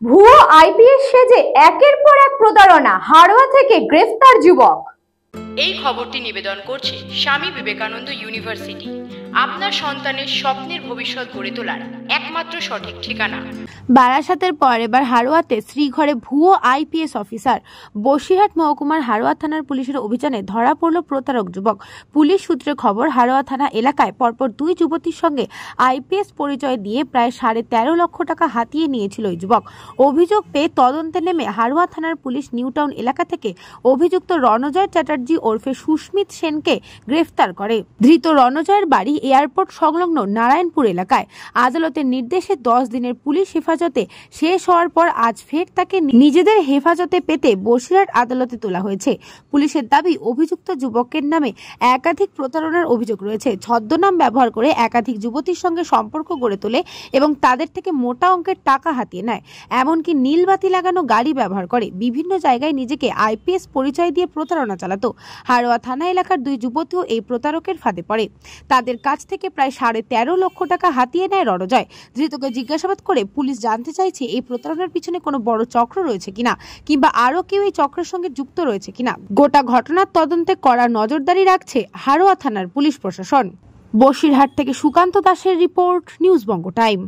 ভুয়ো আইপিএস সেজে একের পর এক প্রতারণা, হাড়োয়া থেকে গ্রেফতার যুবক। এই খবরটি নিবেদন করছে স্বামী বিবেকানন্দ ইউনিভার্সিটি, আপনার সন্তানের স্বপ্নের ভবিষ্যৎ গড়ে তোলার একমাত্র সঠিক ঠিকানা। বারাসাতের পর এবার হাড়োয়াতে শ্রীঘরে ভুয়ো আইপিএস অফিসার। বসিরহাট মহকুমার হাড়োয়া থানার পুলিশের অভিযানে ধরা পড়ল প্রতারক যুবক। পুলিশ সূত্রে খবর, হাড়োয়া থানা এলাকায় পরপর দুই যুবতীর সঙ্গে আইপিএস পরিচয় দিয়ে প্রায় 13.5 লক্ষ টাকা হাতিয়ে নিয়েছিল ওই যুবক। অভিযোগ পেয়ে তদন্তে নেমে হাড়োয়া থানার পুলিশ নিউটাউন এলাকা থেকে অভিযুক্ত রণজয় চ্যাটার্জি ওরফে সুস্মিত সেনকে গ্রেফতার করে। ধৃত রণজয়ের বাড়ি এয়ারপোর্ট সংলগ্ন নারায়ণপুর এলাকায়। আদালতের নির্দেশে 10 দিনের পুলিশ হেফাজতে শেষ হওয়ার পর আজ ফের তাকে নিজেদের হেফাজতে পেতে বসিরহাট আদালতে তোলা হয়েছে। পুলিশের দাবি, অভিযুক্ত যুবকের নামে একাধিক প্রতারণার অভিযোগ রয়েছে। ছদ্মনাম ব্যবহার করে একাধিক যুবতীর সঙ্গে সম্পর্ক গড়ে তোলে এবং তাদের থেকে মোটা অঙ্কের টাকা হাতিয়ে নেয়। এমনকি নীলবাতি লাগানো গাড়ি ব্যবহার করে বিভিন্ন জায়গায় নিজেকে আইপিএস পরিচয় দিয়ে প্রতারণা চালাতো। হাড়োয়া থানা এলাকার দুই যুবতীও এই প্রতারকের ফাঁদে পড়ে। তাদের কাছ থেকে প্রায় 13.5 লক্ষ টাকা হাতিয়ে নেয় রণজয়। ধৃতকে জিজ্ঞাসাবাদ করে পুলিশ জানতে চাইছে এই প্রতারণার পিছনে কোনো বড় চক্র রয়েছে কিনা, কিংবা আরো কেউ এই চক্রের সঙ্গে যুক্ত রয়েছে কিনা। গোটা ঘটনার তদন্তে কড়া নজরদারি রাখছে হাড়োয়া থানার পুলিশ প্রশাসন। বসিরহাট থেকে সুকান্ত দাসের রিপোর্ট, নিউজ বঙ্গ টাইম।